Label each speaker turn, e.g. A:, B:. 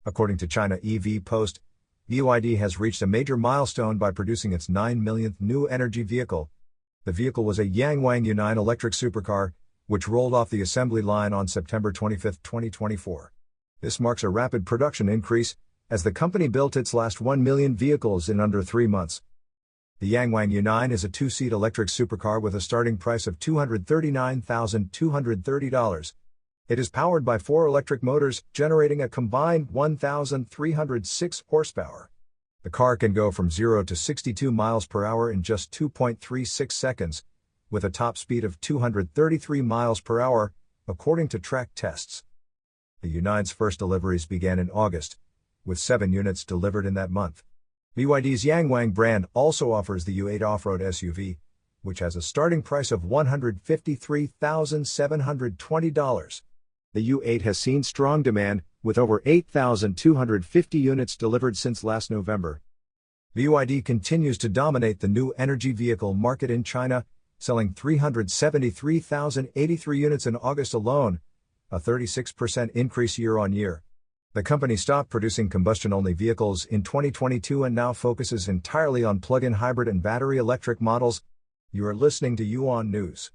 A: According to China EV Post, BYD has reached a major milestone by producing its 9 millionth new energy vehicle. The vehicle was a Yangwang U9 electric supercar, which rolled off the assembly line on September 25, 2024. This marks a rapid production increase, as the company built its last 1 million vehicles in under 3 months. The Yangwang U9 is a two-seat electric supercar with a starting price of $239,230. It is powered by 4 electric motors, generating a combined 1,306 horsepower. The car can go from 0 to 62 miles per hour in just 2.36 seconds, with a top speed of 233 miles per hour, according to track tests. The U9's first deliveries began in August, with 7 units delivered in that month. BYD's Yangwang brand also offers the U8 off-road SUV, which has a starting price of $153,720. The U8 has seen strong demand, with over 8,250 units delivered since last November. BYD continues to dominate the new energy vehicle market in China, selling 373,083 units in August alone, a 36% increase year-on-year. The company stopped producing combustion-only vehicles in 2022 and now focuses entirely on plug-in hybrid and battery electric models. You are listening to Yuan News.